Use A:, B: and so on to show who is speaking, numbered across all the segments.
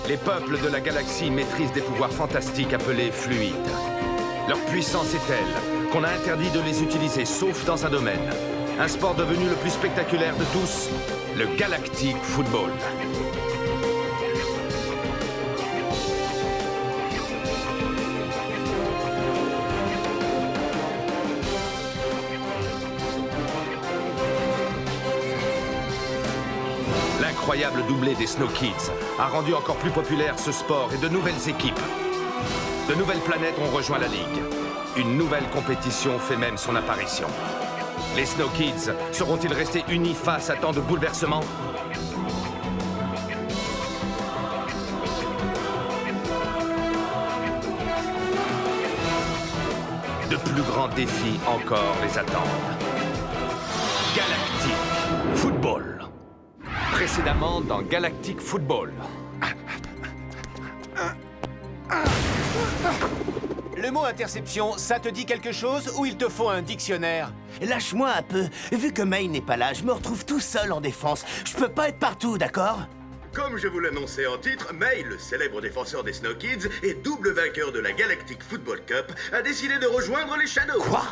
A: Les peuples de la galaxie maîtrisent des pouvoirs fantastiques appelés fluides. Leur puissance est telle qu'on a interdit de les utiliser, sauf dans un domaine. Un sport devenu le plus spectaculaire de tous, le Galactic Football. L'incroyable doublé des Snow Kids a rendu encore plus populaire ce sport et de nouvelles équipes. De nouvelles planètes ont rejoint la Ligue. Une nouvelle compétition fait même son apparition. Les Snow Kids seront-ils restés unis face à tant de bouleversements? De plus grands défis encore les attendent. Galactic Football. Précédemment dans Galactic Football.
B: Le mot interception, ça te dit quelque chose ou il te faut un dictionnaire?
C: Lâche-moi un peu. Vu que May n'est pas là, je me retrouve tout seul en défense. Je peux pas être partout, d'accord?
D: Comme je vous l'annonçais en titre, May, le célèbre défenseur des Snow Kids et double vainqueur de la Galactic Football Cup, a décidé de rejoindre les Shadows.
C: Quoi?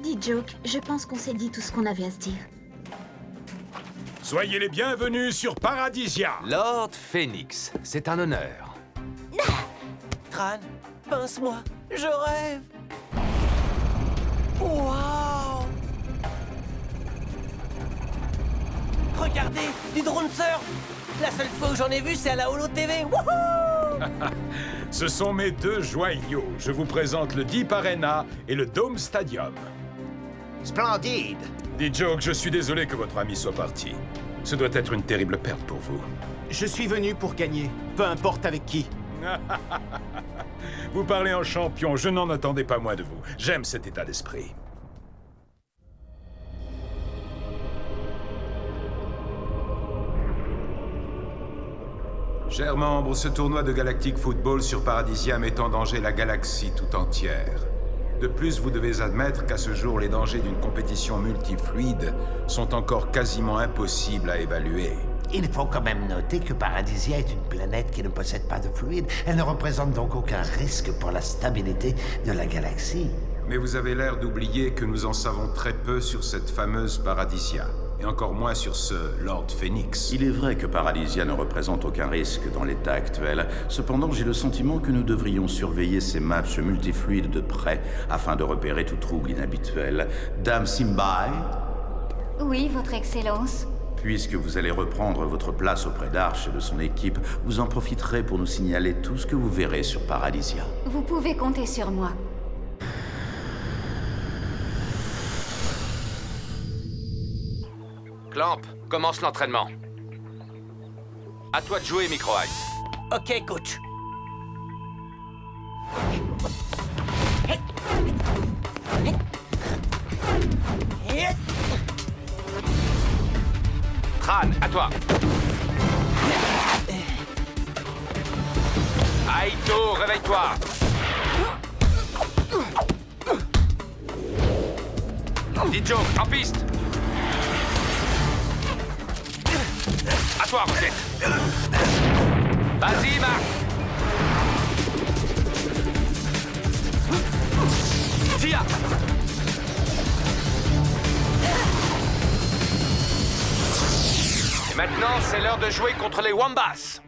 E: Dis Joke, je pense qu'on s'est dit tout ce qu'on avait à se dire.
F: Soyez les bienvenus sur Paradisia.
A: Lord Phoenix, c'est un honneur.
C: Tran, pince-moi. Je rêve. Waouh! Regardez, du drone surf. La seule fois où j'en ai vu, c'est à la Holo TV. Wouhou!
F: Ce sont mes deux joyaux. Je vous présente le Deep Arena et le Dome Stadium.
B: Splendide!
F: Dis Joke, je suis désolé que votre ami soit parti. Ce doit être une terrible perte pour vous.
B: Je suis venu pour gagner, peu importe avec qui.
F: Vous parlez en champion, je n'en attendais pas moins de vous. J'aime cet état d'esprit.
G: Chers membres, ce tournoi de Galactic Football sur Paradisia met en danger la galaxie tout entière. De plus, vous devez admettre qu'à ce jour, les dangers d'une compétition multifluide sont encore quasiment impossibles à évaluer.
C: Il faut quand même noter que Paradisia est une planète qui ne possède pas de fluide. Elle ne représente donc aucun risque pour la stabilité de la galaxie.
G: Mais vous avez l'air d'oublier que nous en savons très peu sur cette fameuse Paradisia. Et encore moins sur ce Lord Phoenix.
H: Il est vrai que Paradisia ne représente aucun risque dans l'état actuel. Cependant, j'ai le sentiment que nous devrions surveiller ces matchs multifluides de près afin de repérer tout trouble inhabituel. Dame Simbai,
E: Oui, Votre Excellence.
H: puisque vous allez reprendre votre place auprès d'Arch et de son équipe, vous en profiterez pour nous signaler tout ce que vous verrez sur Paradisia.
E: Vous pouvez compter sur moi.
A: Clamp, commence l'entraînement. À toi de jouer, Micro Ice.
C: Ok, coach.
A: Tran, à toi. Aito, réveille-toi. Joke, en piste. À toi, Rosette. Vas-y, Marc. Tia. Et maintenant, c'est l'heure de jouer contre les Wombats.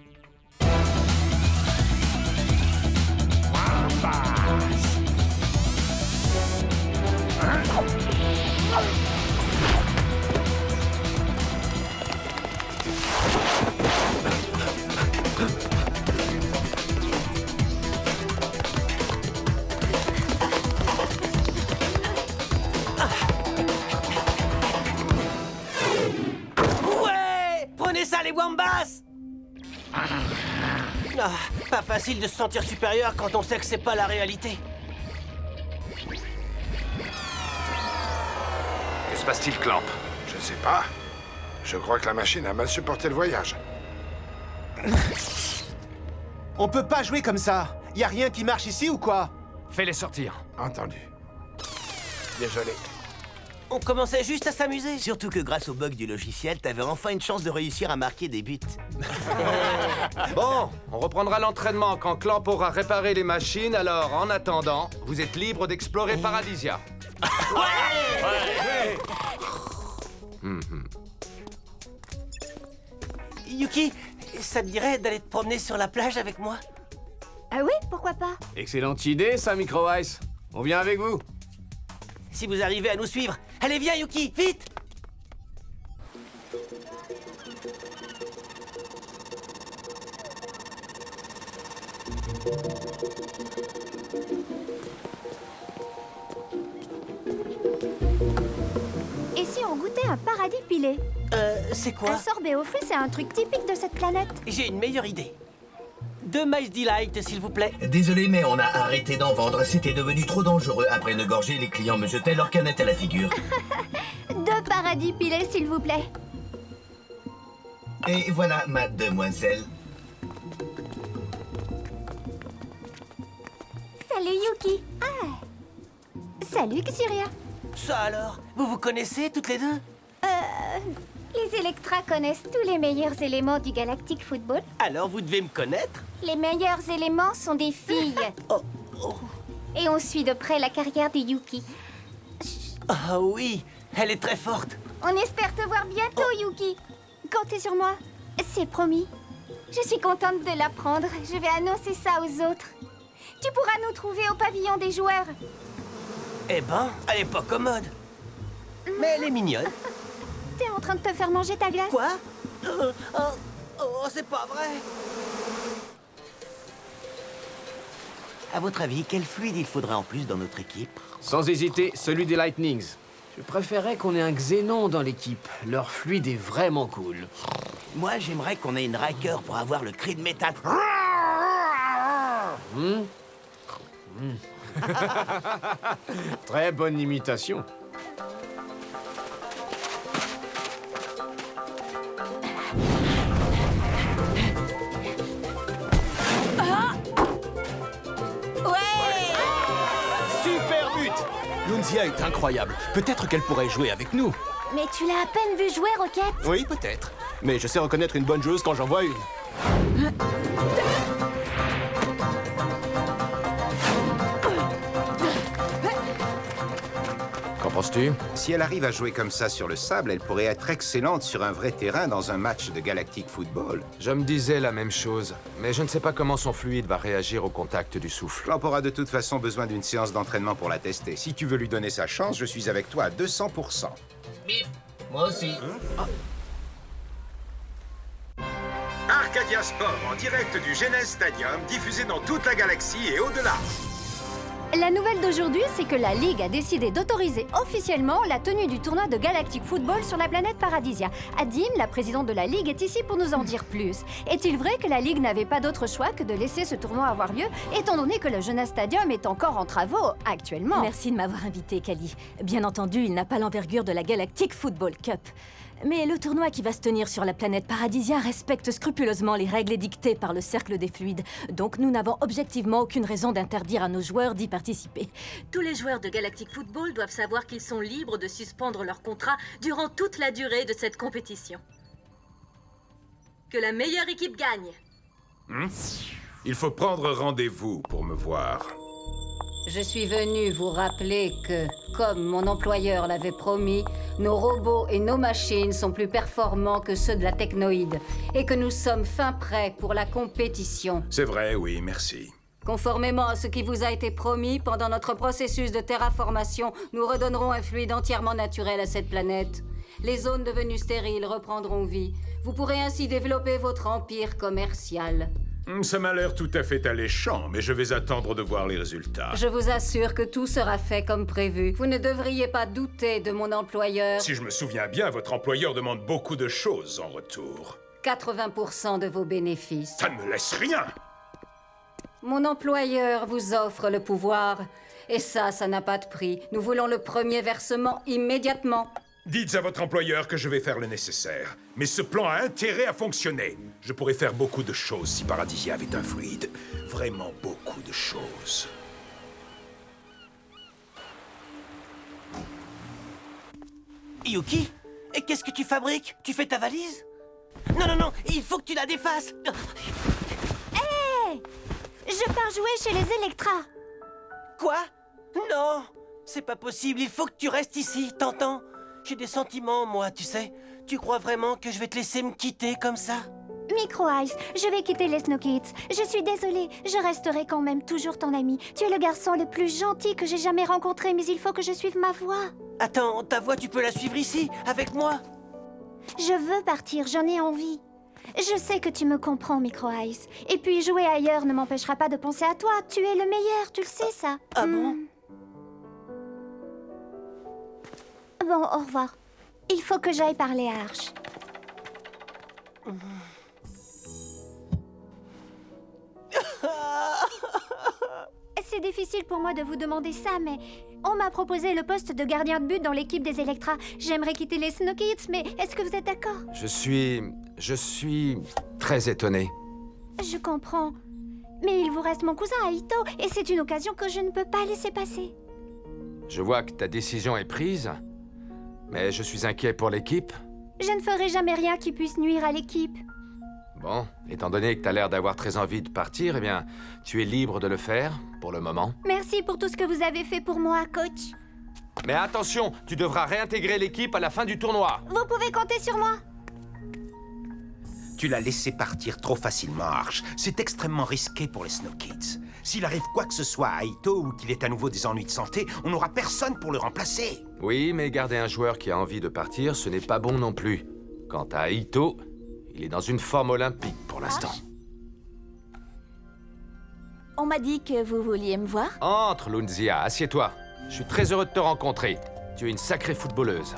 C: Ouais! Prenez ça, les Wombats! Ah, pas facile de se sentir supérieur quand on sait que c'est pas la réalité.
A: Que se passe-t-il, Clamp?
I: Je ne sais pas. Je crois que la machine a mal supporté le voyage.
B: On peut pas jouer comme ça. Y a rien qui marche ici ou quoi?
A: Fais-les sortir.
I: Entendu. Désolé.
J: On commençait juste à s'amuser. Surtout que grâce au bug du logiciel, t'avais enfin une chance de réussir à marquer des buts.
A: Bon, on reprendra l'entraînement quand Clamp aura réparé les machines, alors en attendant, vous êtes libre d'explorer Paradisia.
J: Yuki, ça te dirait d'aller te promener sur la plage avec moi?
E: Ah oui, pourquoi pas?
B: Excellente idée, ça, Micro Ice. On vient avec vous.
J: Si vous arrivez à nous suivre. Allez, viens, Yuki, vite!
E: Et si on goûtait un paradis pilé?
J: C'est quoi?
E: Un sorbet aux fruits, c'est un truc typique de cette planète.
J: J'ai une meilleure idée. 2 Miles Delight, s'il vous plaît.
K: Désolé, mais on a arrêté d'en vendre. C'était devenu trop dangereux. Après une gorgée, les clients me jetaient leur canette à la figure.
E: 2 paradis pilés, s'il vous plaît.
K: Et voilà, mademoiselle.
E: Salut, Yuki. Ah. Salut, Xiria.
J: Ça alors? Vous vous connaissez toutes les deux?
E: Les Electra connaissent tous les meilleurs éléments du Galactic Football.
J: Alors vous devez me connaître?
E: Les meilleurs éléments sont des filles. Et on suit de près la carrière de Yuki.
J: Ah oui, elle est très forte.
E: On espère te voir bientôt, Yuki. Comptez sur moi. C'est promis. Je suis contente de l'apprendre. Je vais annoncer ça aux autres. Tu pourras nous trouver au pavillon des joueurs.
J: Eh ben, elle est pas commode. Mais elle est mignonne.
E: T'es en train de te faire manger ta glace?
J: Quoi? C'est pas vrai. À votre avis, quel fluide il faudrait en plus dans notre équipe?
B: Sans hésiter, celui des Lightnings. Je préférais qu'on ait un Xénon dans l'équipe. Leur fluide est vraiment cool.
J: Moi, j'aimerais qu'on ait une Riker pour avoir le cri de métal.
B: Très bonne imitation. Super but! Nunzia est incroyable. Peut-être qu'elle pourrait jouer avec nous.
E: Mais tu l'as à peine vu jouer, Rocket.
B: Oui, peut-être. Mais je sais reconnaître une bonne joueuse quand j'en vois une. Qu'en penses-tu?
G: Si elle arrive à jouer comme ça sur le sable, elle pourrait être excellente sur un vrai terrain dans un match de Galactic Football.
A: Je me disais la même chose, mais je ne sais pas comment son fluide va réagir au contact du souffle.
G: Clamp aura de toute façon besoin d'une séance d'entraînement pour la tester. Si tu veux lui donner sa chance, je suis avec toi à 200%.
K: Bip, moi aussi.
D: Arcadia Sport en direct du Genes Stadium, diffusé dans toute la galaxie et au-delà.
E: La nouvelle d'aujourd'hui, c'est que la Ligue a décidé d'autoriser officiellement la tenue du tournoi de Galactic Football sur la planète Paradisia. Adim, la présidente de la Ligue, est ici pour nous en dire plus. Est-il vrai que la Ligue n'avait pas d'autre choix que de laisser ce tournoi avoir lieu, étant donné que le Genes Stadium est encore en travaux actuellement?
L: Merci de m'avoir invité, Kali. Bien entendu, il n'a pas l'envergure de la Galactic Football Cup. Mais le tournoi qui va se tenir sur la planète Paradisia respecte scrupuleusement les règles édictées par le Cercle des Fluides. Donc nous n'avons objectivement aucune raison d'interdire à nos joueurs d'y participer.
M: Tous les joueurs de Galactic Football doivent savoir qu'ils sont libres de suspendre leur contrat durant toute la durée de cette compétition. Que la meilleure équipe gagne.
F: Il faut prendre rendez-vous pour me voir.
N: Je suis venu vous rappeler que, comme mon employeur l'avait promis, nos robots et nos machines sont plus performants que ceux de la Technoïde et que nous sommes fin prêts pour la compétition.
F: C'est vrai, oui, merci.
N: Conformément à ce qui vous a été promis, pendant notre processus de terraformation, nous redonnerons un fluide entièrement naturel à cette planète. Les zones devenues stériles reprendront vie. Vous pourrez ainsi développer votre empire commercial.
F: Ça m'a l'air tout à fait alléchant, mais je vais attendre de voir les résultats.
N: Je vous assure que tout sera fait comme prévu. Vous ne devriez pas douter de mon employeur.
F: Si je me souviens bien, votre employeur demande beaucoup de choses en retour.
N: 80% de vos bénéfices.
F: Ça ne me laisse rien!
N: Mon employeur vous offre le pouvoir. Et ça n'a pas de prix. Nous voulons le premier versement immédiatement.
F: Dites à votre employeur que je vais faire le nécessaire. Mais ce plan a intérêt à fonctionner. Je pourrais faire beaucoup de choses si Paradisia avait un fluide. Vraiment beaucoup de choses.
J: Yuki? Et qu'est-ce que tu fabriques? Tu fais ta valise? Non, non, non, il faut que tu la défasses.
E: Hé! Je pars jouer chez les Electra.
J: Quoi? Non, c'est pas possible, il faut que tu restes ici, t'entends? J'ai des sentiments, moi, tu sais. Tu crois vraiment que je vais te laisser me quitter comme ça?
E: Micro Ice, je vais quitter les Snow Kids. Je suis désolée, je resterai quand même toujours ton ami. Tu es le garçon le plus gentil que j'ai jamais rencontré, mais il faut que je suive ma voie.
J: Attends, ta voix, tu peux la suivre ici, avec moi?
E: Je veux partir, j'en ai envie. Je sais que tu me comprends, Micro Ice. Et puis jouer ailleurs ne m'empêchera pas de penser à toi. Tu es le meilleur, tu le sais, ça.
J: Ah bon?
E: Bon, au revoir. Il faut que j'aille parler à Arch. C'est difficile pour moi de vous demander ça, mais on m'a proposé le poste de gardien de but dans l'équipe des Electra. J'aimerais quitter les Snow Kids, mais est-ce que vous êtes d'accord?
A: Je suis très étonné.
E: Je comprends. Mais il vous reste mon cousin Aito, et c'est une occasion que je ne peux pas laisser passer.
A: Je vois que ta décision est prise, mais je suis inquiet pour l'équipe.
E: Je ne ferai jamais rien qui puisse nuire à l'équipe.
A: Bon, étant donné que t'as l'air d'avoir très envie de partir, eh bien, tu es libre de le faire, pour le moment.
E: Merci pour tout ce que vous avez fait pour moi, coach.
A: Mais attention, tu devras réintégrer l'équipe à la fin du tournoi.
E: Vous pouvez compter sur moi.
O: Tu l'as laissé partir trop facilement, Arch. C'est extrêmement risqué pour les Snow Kids. S'il arrive quoi que ce soit à Aito ou qu'il ait à nouveau des ennuis de santé, on n'aura personne pour le remplacer.
A: Oui, mais garder un joueur qui a envie de partir, ce n'est pas bon non plus. Quant à Aito, il est dans une forme olympique pour l'instant.
L: On m'a dit que vous vouliez me voir.
A: Entre, Lunzia, assieds-toi. Je suis très heureux de te rencontrer. Tu es une sacrée footballeuse.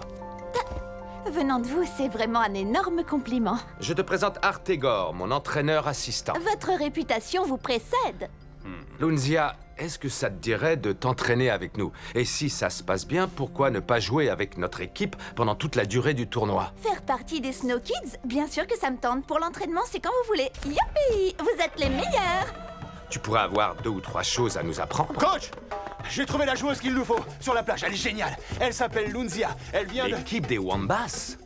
L: Venant de vous, c'est vraiment un énorme compliment.
A: Je te présente Artegor, mon entraîneur assistant.
L: Votre réputation vous précède.
A: Lunzia, est-ce que ça te dirait de t'entraîner avec nous? Et si ça se passe bien, pourquoi ne pas jouer avec notre équipe pendant toute la durée du tournoi?
L: Faire partie des Snow Kids? Bien sûr que ça me tente. Pour l'entraînement, c'est quand vous voulez. Youpi! Vous êtes les meilleurs!
A: Tu pourrais avoir 2 ou 3 choses à nous apprendre.
P: Coach! J'ai trouvé la joueuse qu'il nous faut, sur la plage. Elle est géniale. Elle s'appelle Lunzia. Elle vient de...
A: L'équipe des Wombats?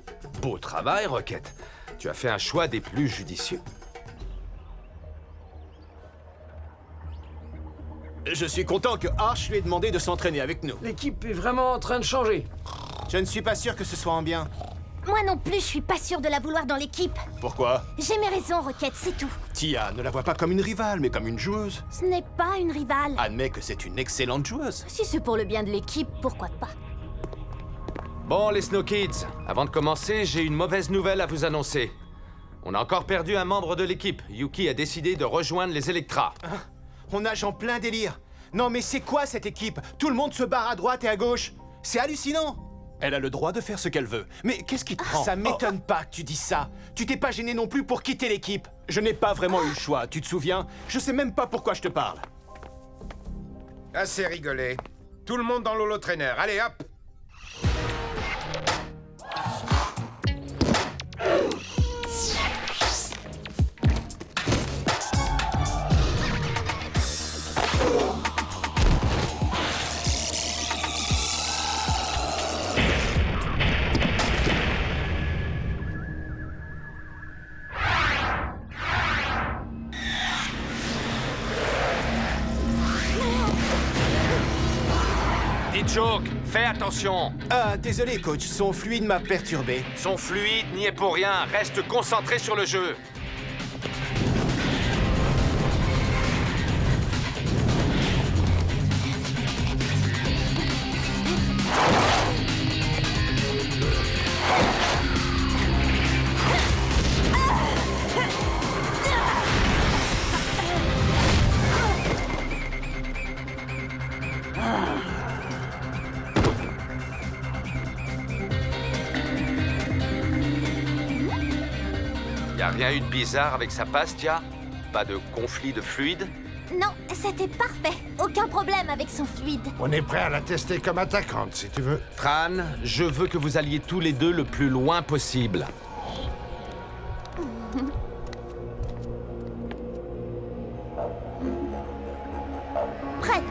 A: Beau travail, Rocket. Tu as fait un choix des plus judicieux.
P: Je suis content que Arch lui ait demandé de s'entraîner avec nous.
B: L'équipe est vraiment en train de changer.
P: Je ne suis pas sûr que ce soit en bien.
E: Moi non plus, je suis pas sûre de la vouloir dans l'équipe.
P: Pourquoi?
E: J'ai mes raisons, Rocket, c'est tout.
P: Tia, ne la vois pas comme une rivale, mais comme une joueuse.
E: Ce n'est pas une rivale.
P: Admets que c'est une excellente joueuse.
L: Si c'est pour le bien de l'équipe, pourquoi pas?
A: Bon, les Snow Kids, avant de commencer, j'ai une mauvaise nouvelle à vous annoncer. On a encore perdu un membre de l'équipe. Yuki a décidé de rejoindre les Electra.
P: On nage en plein délire. Non mais c'est quoi cette équipe? Tout le monde se barre à droite et à gauche. C'est hallucinant. Elle a le droit de faire ce qu'elle veut. Mais qu'est-ce qui te prend? Ça m'étonne pas que tu dis ça. Tu t'es pas gêné non plus pour quitter l'équipe. Je n'ai pas vraiment eu le choix, tu te souviens? Je sais même pas pourquoi je te parle.
G: Assez rigolé. Tout le monde dans l'holotrainer. Allez, hop!
A: Joke, fais attention.
P: Ah, désolé, coach. Son fluide m'a perturbé.
A: Son fluide n'y est pour rien. Reste concentré sur le jeu. Y'a rien eu de bizarre avec sa passe, Tia? Pas de conflit de fluide?
E: Non, c'était parfait. Aucun problème avec son fluide.
I: On est prêt à la tester comme attaquante, si tu veux.
A: Fran, je veux que vous alliez tous les deux le plus loin possible.
E: Prête.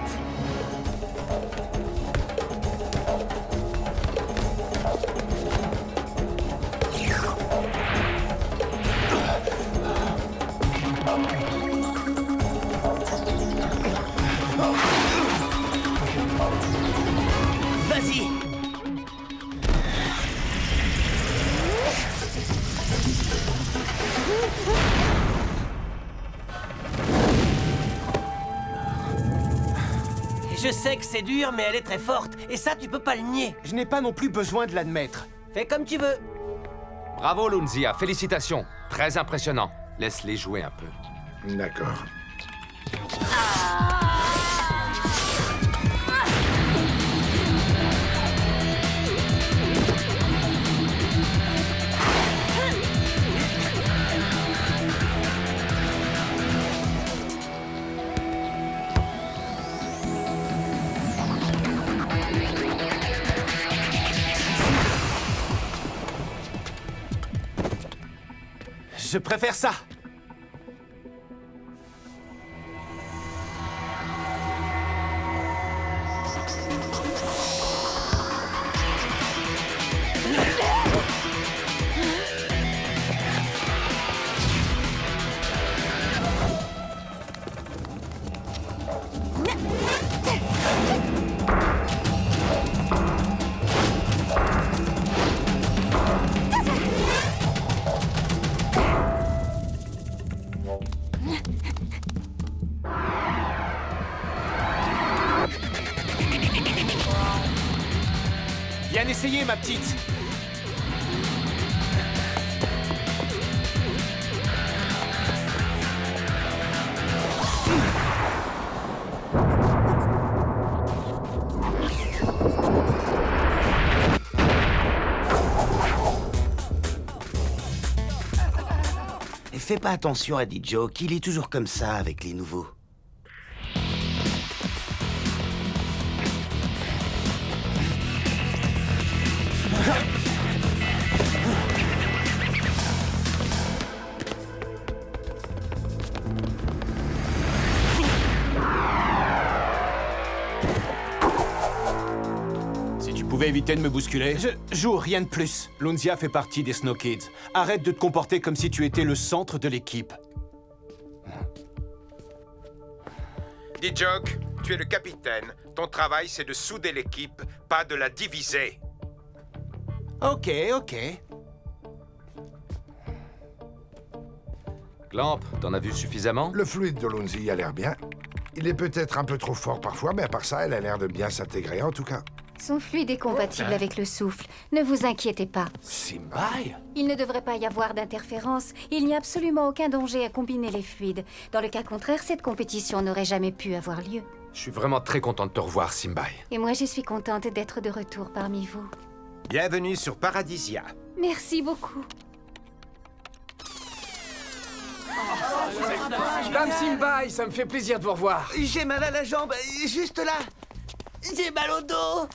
J: Je sais que c'est dur, mais elle est très forte. Et ça, tu peux pas le nier.
P: Je n'ai pas non plus besoin de l'admettre.
J: Fais comme tu veux.
A: Bravo, Lunzia. Félicitations. Très impressionnant. Laisse-les jouer un peu.
I: D'accord.
P: Je préfère ça. Bien essayé, ma petite.
C: Et fais pas attention à D-Joke, il est toujours comme ça avec les nouveaux.
P: Si tu pouvais éviter de me bousculer. Je joue rien de plus. Lunzia fait partie des Snow Kids. Arrête de te comporter comme si tu étais le centre de l'équipe.
G: D-Joke, tu es le capitaine. Ton travail, c'est de souder l'équipe, pas de la diviser.
P: Ok.
A: Clamp, t'en as vu suffisamment?
I: Le fluide de Lunzi a l'air bien. Il est peut-être un peu trop fort parfois, mais à part ça, elle a l'air de bien s'intégrer en tout cas.
E: Son fluide est compatible avec le souffle. Ne vous inquiétez pas.
I: Simbai?
E: Il ne devrait pas y avoir d'interférence. Il n'y a absolument aucun danger à combiner les fluides. Dans le cas contraire, cette compétition n'aurait jamais pu avoir lieu.
A: Je suis vraiment très content de te revoir, Simbai.
E: Et moi, je suis contente d'être de retour parmi vous.
O: Bienvenue sur Paradisia.
E: Merci beaucoup.
B: Dame Simbai, ça me fait plaisir de vous revoir.
J: J'ai mal à la jambe, juste là. J'ai mal au dos.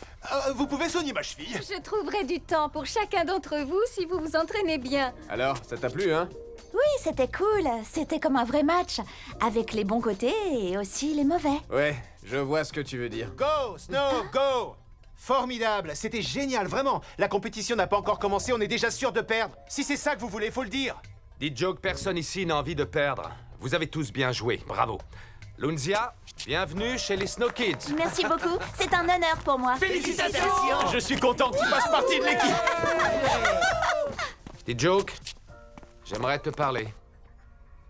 P: Vous pouvez soigner ma cheville?
E: Je trouverai du temps pour chacun d'entre vous si vous vous entraînez bien.
B: Alors, ça t'a plu, hein?
L: Oui, c'était cool. C'était comme un vrai match. Avec les bons côtés et aussi les mauvais.
B: Ouais, je vois ce que tu veux dire.
P: Go, Snow, go! Formidable, c'était génial, vraiment. La compétition n'a pas encore commencé, on est déjà sûr de perdre. Si c'est ça que vous voulez, faut le dire.
A: D-Joke, personne ici n'a envie de perdre. Vous avez tous bien joué, bravo. Lunzia, bienvenue chez les Snow Kids.
L: Merci beaucoup, c'est un honneur pour moi.
J: Félicitations.
P: Je suis content que tu fasses partie de l'équipe.
A: D-Joke, j'aimerais te parler.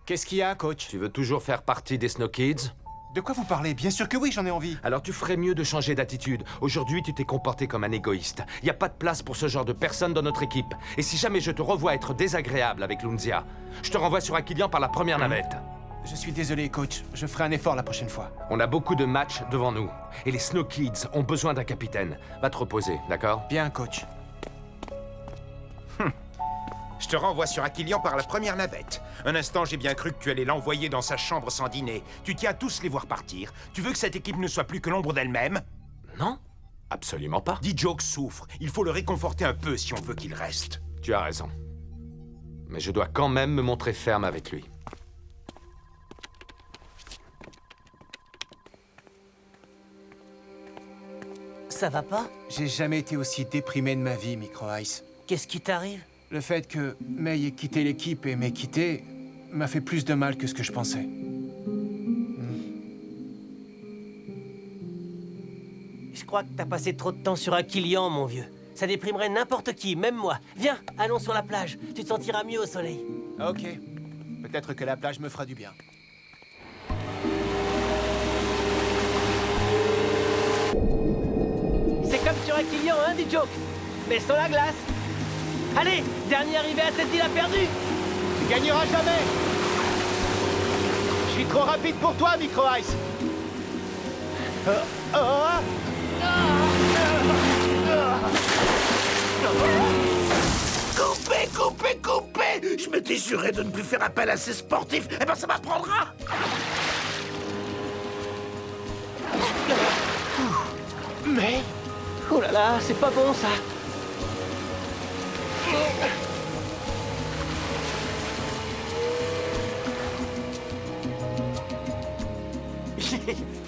P: Qu'est-ce qu'il y a, coach?
A: Tu veux toujours faire partie des Snow Kids?
P: De quoi vous parlez? Bien sûr que oui, j'en ai envie.
A: Alors tu ferais mieux de changer d'attitude. Aujourd'hui, tu t'es comporté comme un égoïste. Il n'y a pas de place pour ce genre de personne dans notre équipe. Et si jamais je te revois être désagréable avec Lunzia, je te renvoie sur Aquilian par la première navette.
P: Je suis désolé, coach. Je ferai un effort la prochaine fois.
A: On a beaucoup de matchs devant nous. Et les Snow Kids ont besoin d'un capitaine. Va te reposer, d'accord?
P: Bien, coach.
O: Je te renvoie sur Aquilian par la première navette. Un instant, j'ai bien cru que tu allais l'envoyer dans sa chambre sans dîner. Tu tiens à tous les voir partir. Tu veux que cette équipe ne soit plus que l'ombre d'elle-même?
A: Non, absolument pas.
O: D-Joke souffre. Il faut le réconforter un peu si on veut qu'il reste.
A: Tu as raison. Mais je dois quand même me montrer ferme avec lui.
J: Ça va pas?
P: J'ai jamais été aussi déprimé de ma vie, Micro Ice.
J: Qu'est-ce qui t'arrive?
P: Le fait que May ait quitté l'équipe et m'ait quitté m'a fait plus de mal que ce que je pensais.
J: Je crois que t'as passé trop de temps sur Aquilian, mon vieux. Ça déprimerait n'importe qui, même moi. Viens, allons sur la plage. Tu te sentiras mieux au soleil.
P: Ok. Peut-être que la plage me fera du bien.
J: à Kylian, hein, D-Joke? Mais sur la glace. Allez, dernier arrivé à cette île a perdu.
P: Tu gagneras jamais. Je suis trop rapide pour toi, Micro Ice.
C: Coupez, coupez, coupez! Je m'étais juré de ne plus faire appel à ces sportifs. Eh ben, ça m'apprendra!
J: Mais... Oh là là, c'est pas bon, ça.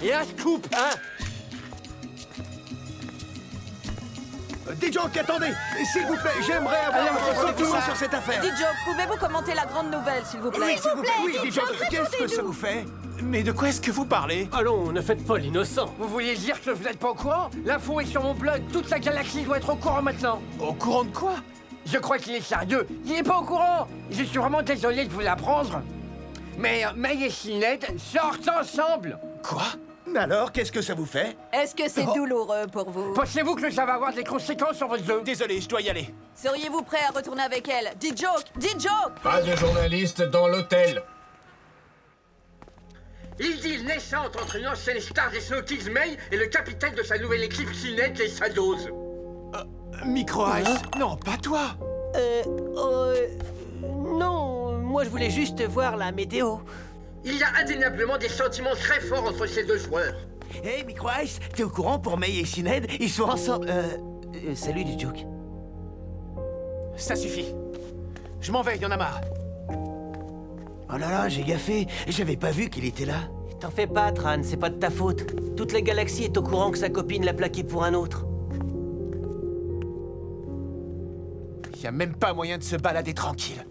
B: Et un scoop, hein?
Q: D-Joke, attendez! S'il vous plaît, j'aimerais avoir votre sentiment sur cette affaire.
R: D-Joke, pouvez-vous commenter la grande nouvelle, s'il vous plaît?
Q: Oui, s'il vous plaît, oui, D-Joke, qu'est-ce que ça vous fait?
P: Mais de quoi est-ce que vous parlez?
J: Allons, ne faites pas l'innocent.
B: Vous vouliez dire que vous n'êtes pas au courant? L'info est sur mon blog, toute la galaxie doit être au courant maintenant.
P: Au courant de quoi?
B: Je crois qu'il est sérieux. Il n'est pas au courant. Je suis vraiment désolé de vous l'apprendre. Mais May et Sinead sortent ensemble.
Q: Quoi? Alors, qu'est-ce que ça vous fait?
R: Est-ce que c'est douloureux pour vous?
B: Pensez-vous que ça va avoir des conséquences sur vos œufs?
P: Désolé, je dois y aller.
R: Seriez-vous prêt à retourner avec elle? D-Joke! D-Joke!
K: Pas de journalistes dans l'hôtel.
B: Idylle naissante entre une ancienne star des Snow Kids, May, et le capitaine de sa nouvelle équipe, Sinead, les Shadows.
P: Micro Ice? Non, pas toi.
J: Non, moi je voulais juste voir la météo.
B: Il y a indéniablement des sentiments très forts entre ces deux joueurs.
Q: Hey, Micro Ice, t'es au courant pour May et Sinead? Ils sont ensemble.
J: Salut, D-Joke.
P: Ça suffit. Je m'en vais, y en a marre.
Q: Oh là là, j'ai gaffé. J'avais pas vu qu'il était là.
J: T'en fais pas, Tran, c'est pas de ta faute. Toute la galaxie est au courant que sa copine l'a plaqué pour un autre.
P: Y a même pas moyen de se balader tranquille.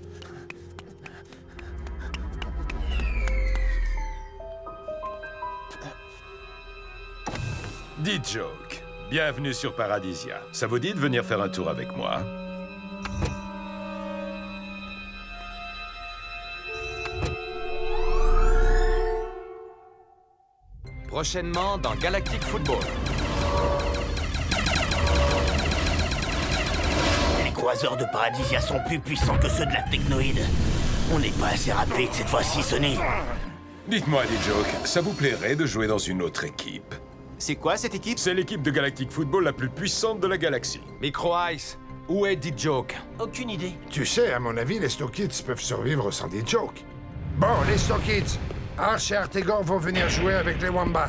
F: D-Joke, bienvenue sur Paradisia. Ça vous dit de venir faire un tour avec moi?
A: Prochainement dans Galactic Football.
C: Les croiseurs de Paradisia sont plus puissants que ceux de la technoïde. On n'est pas assez rapide cette fois-ci, Sony.
F: Dites-moi, D-Joke, ça vous plairait de jouer dans une autre équipe?
P: C'est quoi cette équipe?
F: C'est l'équipe de Galactic Football la plus puissante de la galaxie.
A: Micro Ice, où est D-Joke?
J: Aucune idée.
I: Tu sais, à mon avis, les Snow Kids peuvent survivre sans des jokes. Bon, les Snow Kids, Arch et Artegon vont venir jouer avec les Wombats.